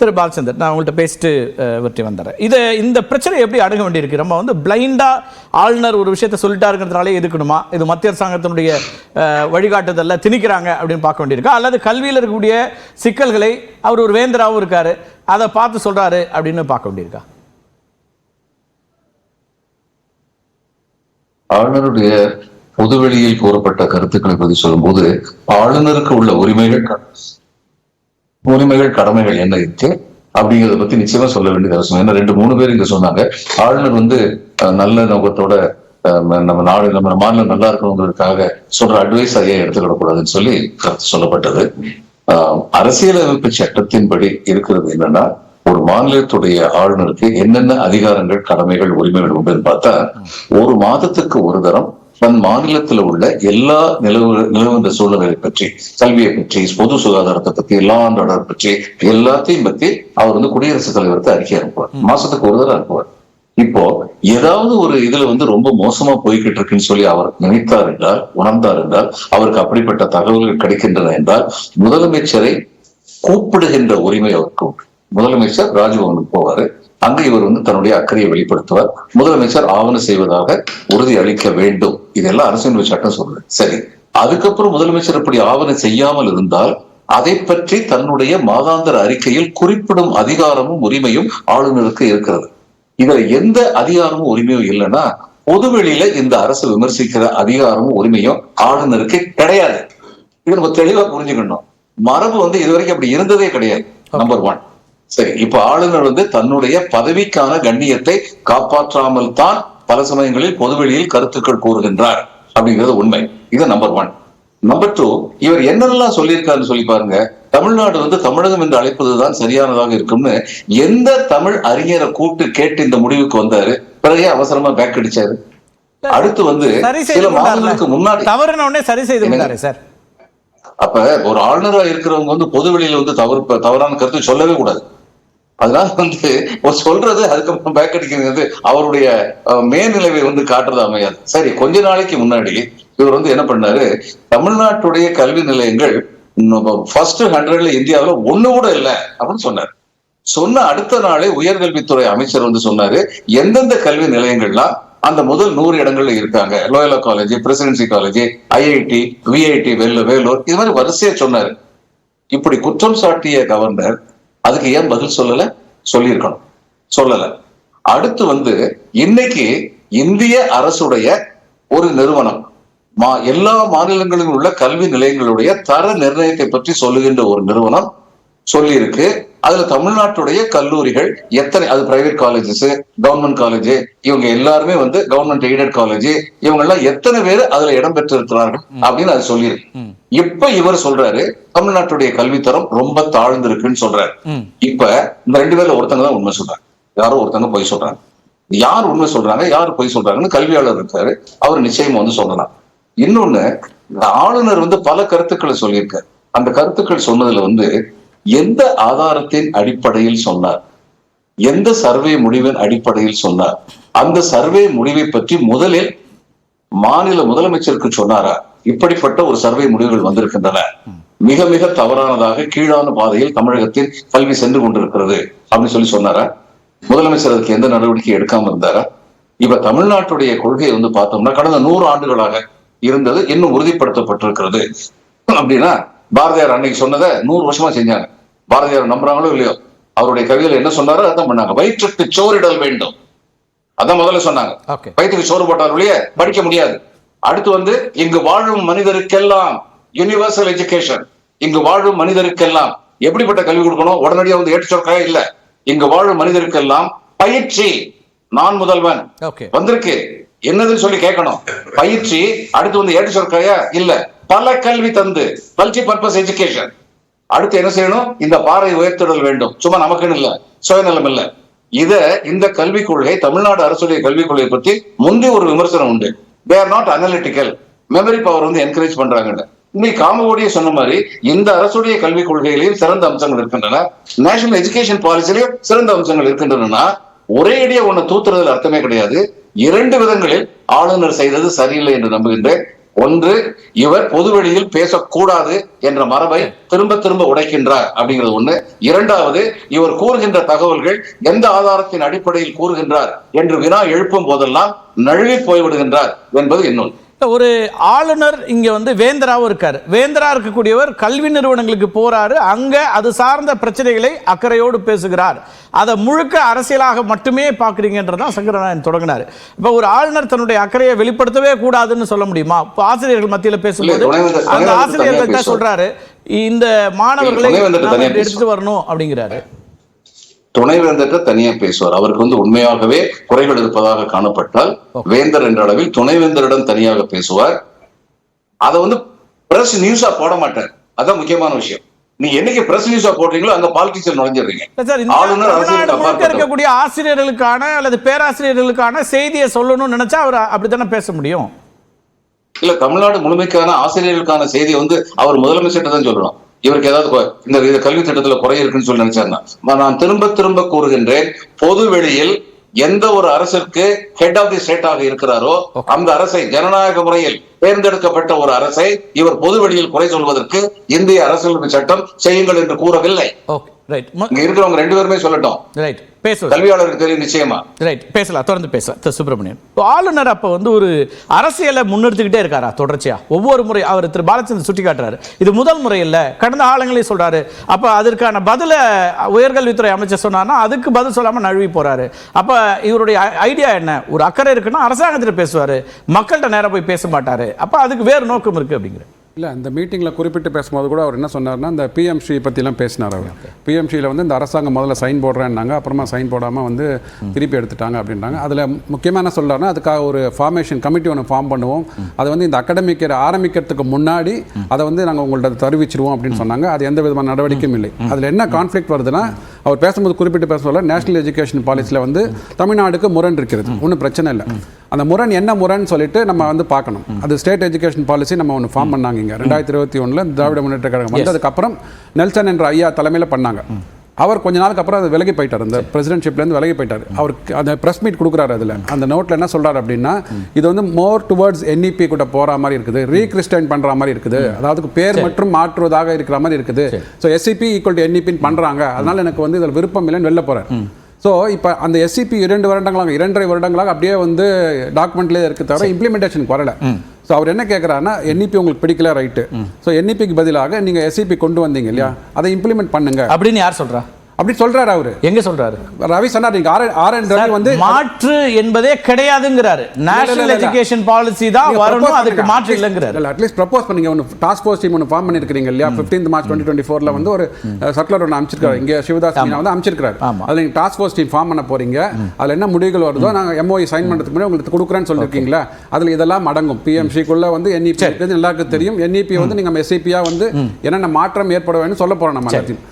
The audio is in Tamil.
திரு பாலச்சந்தர், நான் உங்கள்கிட்ட பேசிட்டு வெற்றி வந்துடுறேன். இந்த பிரச்சனை எப்படி அணுக வேண்டியிருக்கு? நம்ம வந்து பிளைண்டா ஆளுநர் ஒரு விஷயத்த சொல்லிட்டாருங்கிறதுனாலே எதுக்கணுமா? இது மத்திய அரசாங்கத்தினுடைய வழிகாட்டுதல்ல திணிக்கிறாங்க அப்படின்னு பார்க்க வேண்டியிருக்கா, அல்லது கல்வியில் இருக்கக்கூடிய சிக்கல்களை அவர் ஒரு வேந்தராகவும் இருக்காரு, அதை பார்த்து சொல்றாரு அப்படின்னு பார்க்க வேண்டியிருக்கா? ஆளுநருடைய பொதுவெளியில் கூறப்பட்ட கருத்துக்களை பற்றி சொல்லும்போது ஆளுநருக்கு உள்ள உரிமைகள் கடமைகள் என்ன இருக்கு அப்படிங்கிறத பத்தி நிச்சயமா சொல்ல வேண்டியது அவசியம். ஏன்னா 2-3 பேர் இங்க சொன்னாங்க, ஆளுநர் வந்து நல்ல நோக்கத்தோட நம்ம மாநிலம் நல்லா இருக்கணுங்கிறதுக்காக சொல்ற அட்வைஸ் ஏன் எடுத்துக்கிடக்கூடாதுன்னு சொல்லி கருத்து சொல்லப்பட்டது. அரசியலமைப்பு சட்டத்தின்படி இருக்கிறது என்னன்னா, ஒரு மாநிலத்துடைய ஆளுநருக்கு என்னென்ன அதிகாரங்கள், கடமைகள், உரிமைகள் உண்டுன்னு பார்த்தா, ஒரு மாதத்துக்கு ஒரு தரம் தன் மாநிலத்தில் உள்ள எல்லா நிலவுகின்ற சூழ்நிலை பற்றி, கல்வியை பற்றி, பொது சுகாதாரத்தை பத்தி, லா அண்ட் ஆர்டர் பற்றி, எல்லாத்தையும் பத்தி அவர் வந்து குடியரசுத் தலைவருக்கு அறிக்கை அனுப்புவார். மாசத்துக்கு ஒரு தடவை அனுப்புவார். இப்போ ஏதாவது ஒரு இதுல வந்து ரொம்ப மோசமா போய்கிட்டு இருக்குன்னு சொல்லி அவர் நினைத்தார் என்றால், உணர்ந்தார் என்றால், அவருக்கு அப்படிப்பட்ட தகவல்கள் கிடைக்கின்றன என்றால் முதலமைச்சரை கூப்பிடுகின்ற உரிமை அவருக்கு உண்டு. முதலமைச்சர் ராஜ்பவனுக்கு போவாரு. அங்கு இவர் வந்து தன்னுடைய அக்கறையை வெளிப்படுத்துவார். முதலமைச்சர் ஆவணம் செய்வதாக உறுதி அளிக்க வேண்டும். இதெல்லாம் அரசியல் சட்டம் சொல்றது. சரி, அதுக்கப்புறம் முதலமைச்சர் அப்படி ஆவணம் செய்யாமல் இருந்தால் அதை பற்றி தன்னுடைய மாதாந்திர அறிக்கையில் குறிப்பிடும் அதிகாரமும் உரிமையும் ஆளுநருக்கு இருக்கிறது. இதுல எந்த அதிகாரமும் உரிமையும் இல்லைன்னா பொதுவெளியில இந்த அரசு விமர்சிக்கிற அதிகாரமும் உரிமையும் ஆளுநருக்கு கிடையாது. இது நம்ம தெளிவா புரிஞ்சுக்கணும். மரபு வந்து இதுவரைக்கும் அப்படி இருந்ததே கிடையாது. நம்பர் 1. சரி, இப்ப ஆளுநர் வந்து தன்னுடைய பதவிக்கான கண்ணியத்தை காப்பாற்றாமல் தான் பல சமயங்களில் பொதுவெளியில் கருத்துக்கள் கூறுகின்றார் அப்படிங்கிறது உண்மை. இது நம்பர் 1. நம்பர் 2, இவர் என்னெல்லாம் சொல்லியிருக்காருன்னு சொல்லி பாருங்க. தமிழ்நாடு வந்து தமிழகம் என்று அழைப்பதுதான் சரியானதாக இருக்கும்னு எந்த தமிழ் அறிஞரை கூட்டு கேட்டு இந்த முடிவுக்கு வந்தாரு? பிறகு அவசரமா பேக் அடிச்சாரு. அடுத்து வந்து சில மாதங்களுக்கு முன்னாடி தவறுன சரி செய்து சார். அப்ப ஒரு ஆளுநரா இருக்கிறவங்க வந்து பொதுவெளியில வந்து தவறான கருத்து சொல்லவே கூடாது. அதனால வந்து சொல்றது அதுக்கப்புறம் பேக் அடிக்கிறது அவருடைய மேல்நிலைவை வந்து காட்டுறது அமையாது. சரி, கொஞ்ச நாளைக்கு முன்னாடி இவர் வந்து என்ன பண்ணாரு, தமிழ்நாட்டுடைய கல்வி நிலையங்கள் ஃபர்ஸ்ட் 100ல இந்தியாவில ஒண்ணு கூட இல்லை அப்படின்னு சொன்னார். சொன்ன அடுத்த நாளே உயர்கல்வித்துறை அமைச்சர் வந்து சொன்னாரு, எந்தெந்த கல்வி நிலையங்கள்லாம் அந்த முதல் 100 இடங்கள்ல இருக்காங்க, Loyola college, presidency college, IIT, VIT, Vellore, இது மாதிரி வரிசையா சொன்னாரு. இப்படி குற்றம் சாட்டிய கவர்னர் அதுக்கு ஏன் பதில் சொல்லல? சொல்லியிருக்கணும், சொல்லல. அடுத்து வந்து இன்னைக்கு இந்திய அரசுடைய ஒரு நிறுவனம் எல்லா மாநிலங்களிலும் உள்ள கல்வி நிலையங்களுடைய தர நிர்ணயத்தை பற்றி சொல்லுகின்ற ஒரு நிறுவனம் சொல்லி இருக்கு. அதுல தமிழ்நாட்டுடைய கல்லூரிகள் எத்தனை, அது பிரைவேட் காலேஜஸ், கவர்மெண்ட் காலேஜ், இவங்க எல்லாருமே வந்து கவர்மெண்ட் எய்டட் காலேஜ், இவங்க எல்லாம் எத்தனை பேர் அதுல இடம் பெற்று இருக்கிறார்கள் அப்படின்னு அது சொல்லியிருக்கு. இப்ப இவர் சொல்றாரு தமிழ்நாட்டுடைய கல்வித்தரம் ரொம்ப தாழ்ந்திருக்குன்னு சொல்றாரு. இப்ப இந்த 2 பேர்ல ஒருத்தங்க தான் உண்மை சொல்றாங்க, யாரோ ஒருத்தங்க பொய் சொல்றாங்க. யார் உண்மை சொல்றாங்க, யார் பொய் சொல்றாங்கன்னு கல்வியாளர் இருக்காரு, அவர் நிச்சயமா வந்து சொல்லலாம். இன்னொன்னு, ஆளுநர் வந்து பல கருத்துக்களை சொல்லியிருக்காரு. அந்த கருத்துக்கள் சொன்னதுல வந்து எந்த ஆதாரத்தின் அடிப்படையில் சொன்னார், எந்த சர்வே முடிவின் அடிப்படையில் சொன்னார், அந்த சர்வே முடிவை பற்றி முதலில் மாநில முதலமைச்சருக்கு சொன்னாரா? இப்படிப்பட்ட ஒரு சர்வே முடிவுகள் வந்திருக்கின்றன, மிக மிக தவறானதாக கீழான பாதையில் தமிழகத்தில் கல்வி சென்று கொண்டிருக்கிறது அப்படின்னு சொல்லி சொன்னாரா? முதலமைச்சர் அதுக்கு எந்த நடவடிக்கை எடுக்காம இருந்தாரா? இப்ப தமிழ்நாட்டுடைய கொள்கையை வந்து பார்த்தோம்னா கடந்த 100 ஆண்டுகளாக இருந்தது இன்னும் உறுதிப்படுத்தப்பட்டிருக்கிறது. அப்படின்னா பாரதியார் அன்னைக்கு சொன்னதை 100 வருஷமா செஞ்சாங்க. பாரதியார் நம்புறாங்களோ இல்லையோ, அவருடைய கவிதையில என்ன சொன்னாரோ அதான் பண்ணாங்க. வயிற்றுக்கு சோறிடல் வேண்டும், அதான் முதல்ல சொன்னாங்க. வயிற்றுக்கு சோறு போட்டாருடைய படிக்க முடியாது. அடுத்து வந்து இங்கு வாழும் மனிதருக்கெல்லாம் யூனிவர்சல் எஜுகேஷன், இங்கு வாழும் மனிதருக்கெல்லாம் எப்படிப்பட்ட கல்வி கொடுக்கணும்? உடனடியா வந்து ஏற்றுச்சொற்காக இல்ல, இங்கு வாழும் மனிதருக்கெல்லாம் பயிற்சி, நான் முதல்வன் வந்திருக்கு என்னதுன்னு சொல்லி கேட்கணும். பயிற்சி, அடுத்து வந்து ஏற்றுச்சொற்காயா இல்ல, பல கல்வி தந்து மல்டி பர்பஸ் எஜுகேஷன். அடுத்து என்ன செய்யணும்? இந்த பாறை உயர்த்திடல் வேண்டும், சும்மா நமக்குன்னு இல்ல, சுயநலம் இல்ல. இந்த கல்விக் கொள்கை, தமிழ்நாடு அரசுடைய கல்விக் கொள்கை பற்றி முந்தி ஒரு விமர்சனம் உண்டு. They are not analytical, memory power வந்து என்கரேஜ் பண்றாங்க. இன்னைக்கு காமகோடியே சொன்ன மாதிரி இந்த அரசுடைய கல்விக் கொள்கையிலையும் சிறந்த அம்சங்கள் இருக்கின்றன, நேஷனல் எஜுகேஷன் பாலிசிலையும் சிறந்த அம்சங்கள் இருக்கின்றன. ஒரே அடியா ஒண்ணு தூத்துறதுல அர்த்தமே கிடையாது. 2 விதங்களில் ஆளுநர் செய்தது சரியில்லை என்று நம்புகின்றேன். ஒன்று, இவர் பொதுவெளியில் பேசக்கூடாது என்ற மரபை திரும்ப திரும்ப உடைக்கின்றார் அப்படிங்கிறது ஒண்ணு. இரண்டாவது, இவர் கூறுகின்ற தகவல்கள் எந்த ஆதாரத்தின் அடிப்படையில் கூறுகின்றார் என்று வினா எழுப்பும் போதெல்லாம் நழுவி போய்விடுகின்றார் என்பது இன்னொன்று. ஒரு ஆளுநர் இங்க வந்து வேந்தராவும் இருக்காரு. வேந்தரா இருக்கக்கூடியவர் கல்வி நிறுவனங்களுக்கு போறாரு, அங்க அது சார்ந்த பிரச்சனைகளை அக்கறையோடு பேசுகிறார். அதை முழுக்க அரசியலாக மட்டுமே பாக்குறீங்கன்றதான் சங்கரநாராயணன் தொடங்கினார். இப்ப ஒரு ஆளுநர் தன்னுடைய அக்கறையை வெளிப்படுத்தவே கூடாதுன்னு சொல்ல முடியுமா? இப்ப ஆசிரியர்கள் மத்தியில் பேசும்போது அந்த ஆசிரியர்கள் சொல்றாரு, இந்த மாணவர்களை எடுத்துட்டு வரணும் அப்படிங்கிறாரு. துணைவேந்தர் தனியா பேசுவார். அவருக்கு வந்து உண்மையாகவே குறைகள் இருப்பதாக காணப்பட்டால் வேந்தர் என்ற அளவில் துணைவேந்தரிடம் தனியாக பேசுவார். அதை வந்து பிரஸ் நியூஸா போட மாட்டார். அதான் முக்கியமான விஷயம். நீ என்னைக்கு பிரஸ் நியூஸா போடுறீங்களோ அங்க பாலிடிக்ஸ் நுழைஞ்சிடுறீங்க. இருக்கக்கூடிய ஆசிரியர்களுக்கான அல்லது பேராசிரியர்களுக்கான செய்தியை சொல்லணும்னு நினைச்சா அவர் அப்படித்தானே பேச முடியும். இல்ல, தமிழ்நாடு முழுமைக்கான ஆசிரியர்களுக்கான செய்தியை வந்து அவர் முதலமைச்சர்கிட்ட தான் சொல்லணும். இவருக்கு ஏதாவது இந்த கல்வி திட்டத்துல குறை இருக்குன்னு சொல்லி நினைச்சாருன்னா, நான் திரும்ப திரும்ப கூறுகின்றேன், பொது வெளியில் எந்த ஒரு அரசிற்கு ஹெட் ஆஃப் தி ஸ்டேட்டாக இருக்கிறாரோ அந்த அரசை, ஜனநாயக முறையில் தேர்ந்தெடுக்கப்பட்ட ஒரு அரசை இவர் பொது வெளியில் குறை சொல்வதற்கு இந்திய அரசியலமைப்பு சட்டம் செய்யுங்கள் என்று கூறவில்லை. இங்க இருக்கிறவங்க ரெண்டு பேருமே சொல்லட்டும். கல்வியாளருக்கு தெரியும் நிச்சயமா. பேசலாம், தொடர்ந்து பேசலாம். சுப்பிரமணியன், ஆளுநர் அப்ப வந்து ஒரு அரசியலை முன்னெடுத்துக்கிட்டே இருக்காரா தொடர்ச்சியா? ஒவ்வொரு முறை அவர் திரு பாலச்சந்திரன் சுட்டி காட்டுறாரு, இது முதல் முறை இல்ல, கடந்த ஆளுங்களே சொல்றாரு. அப்ப அதற்கான பதில உயர்கல்வித்துறை அமைச்சர் சொன்னார்னா அதுக்கு பதில் சொல்லாம நழுவி போறாரு. அப்ப இவருடைய ஐடியா என்ன? ஒரு அக்கறை இருக்குன்னா அரசாங்கத்தில் பேசுவாரு, மக்கள்கிட்ட நேரம் போய் பேச மாட்டாரு. அப்ப அதுக்கு வேறு நோக்கம் இருக்கு அப்படிங்கிற. இல்லை, அந்த மீட்டிங்கில் குறிப்பிட்டு பேசும்போது கூட அவர் என்ன சொன்னார்னா, இந்த பிஎம்ஸ்ரீ பற்றிலாம் பேசினார். அவர் பிஎம்ஸ்ரீயில் வந்து இந்த அரசாங்கம் முதல்ல சைன் போடுறேன்னாங்க, அப்புறமா சைன் போடாமல் வந்து திருப்பி எடுத்துட்டாங்க அப்படின்றாங்க. அதில் முக்கியமாக என்ன சொல்கிறாருன்னா, அதுக்காக ஒரு ஃபார்மேஷன் கமிட்டி ஒன்று ஃபார்ம் பண்ணுவோம், அதை வந்து இந்த அகாடமிக் இயர் ஆரம்பிக்கிறதுக்கு முன்னாடி அதை வந்து நாங்கள் உங்கள்கிட்ட தெரிவிச்சிருவோம் அப்படின்னு சொன்னாங்க. அது எந்த விதமான நடவடிக்கையும் இல்லை. அதில் என்ன கான்ஃப்ளிக்ட் வருதுன்னா, அவர் பேசும்போது குறிப்பிட்டு பேசும்போது நேஷனல் எஜுகேஷன் பாலிசியில் வந்து தமிழ்நாடுக்கு முரண் இருக்கிறது. ஒன்றும் பிரச்சனை இல்லை. அந்த முரண் என்ன முரண் சொல்லிட்டு நம்ம வந்து பார்க்கணும். அது ஸ்டேட் எஜுகேஷன் பாலிசி நம்ம ஒன்று ஃபார்ம் பண்ணாங்க 2021 திராவிட முன்னேற்ற கழகம் வந்ததுக்கப்புறம் நெல்சன் என்ற ஐயா தலைமையில் பண்ணாங்க. அவர் கொஞ்ச நாளுக்கு அப்புறம் அது விலகி போயிட்டார், அந்த பிரசிடென்ட்ஷிப்லேருந்து விலகி போயிட்டார். அவருக்கு அந்த ப்ரெஸ் மீட் கொடுக்குறாரு. அதில் அந்த நோட்டில் என்ன சொல்கிறார் அப்படின்னா, இது வந்து மோர் டுவர்ட்ஸ் NEP கூட போகிற மாதிரி இருக்குது, ரீகிறிஸ்டைன் பண்ணுற மாதிரி இருக்குது, அதாவது பேர் மற்றும் மாற்றுவதாக இருக்கிற மாதிரி இருக்குது. ஸோ SCP = NEP பண்ணுறாங்க, அதனால் எனக்கு வந்து இதில் விருப்பம் இல்லைன்னு வெளில போகிறார். ஸோ இப்போ அந்த SCP 2.5 வருடங்களாக அப்படியே வந்து டாக்குமெண்ட்லேயே இருக்க தவிர இம்ப்ளிமெண்டேஷனுக்கு வரலை. ஸோ அவர் என்ன கேட்குறாருன்னா, NEP உங்களுக்கு பிடிக்கல, ரைட்டு, ஸோ NEPக்கு பதிலாக நீங்கள் SCP கொண்டு வந்தீங்க இல்லையா, அதை இம்ப்ளிமெண்ட் பண்ணுங்க அப்படின்னு யார் சொல்கிறா? அப்படி சொல்றாரு. அவரு எங்க சொல்றாரு? ரவி சொன்னார். நீங்க ரவி வந்து மாற்று என்பதே கிடையாதுங்கிறாரு. நேஷனல் எஜுகேஷன் பாலிசி தான் வரணும், அதுக்கு மாற்று இல்லங்கிறாரு. இல்ல, அட்லீஸ்ட் ப்ரப்போஸ் பண்ணீங்க. ஒன்னு டாஸ்க் ஃபோர்ஸ் டீம் ஒன்னு ஃபார்ம் பண்ணிருக்கீங்க இல்லையா? 15 மார்ச் 2024ல வந்து ஒரு சர்க்குலர் ஒன்னு அமைச்சிருக்காரு. இங்க சிவதாஸ் மீனா வந்து அமைச்சிருக்காரு. அதுல நீங்க டாஸ்க் ஃபோர்ஸ் டீம் ஃபார்ம் பண்ண போறீங்க. அதுல என்ன முடிவுகள் வருதோ நாங்க MOU சைன் பண்றதுக்கு முன்னாடி உங்களுக்கு கொடுக்குறேன்னு சொல்லிருக்கீங்களா? அதுல இதெல்லாம் அடங்கும். PMC-க்குள்ள வந்து NEP எல்லாருக்கும் தெரியும். NEP வந்து நீங்க SCP-யா வந்து என்னென்ன மாற்றம் ஏற்பட வேணும்னு சொல்ல போறோம் நம்ம எல்லாத்தையும்.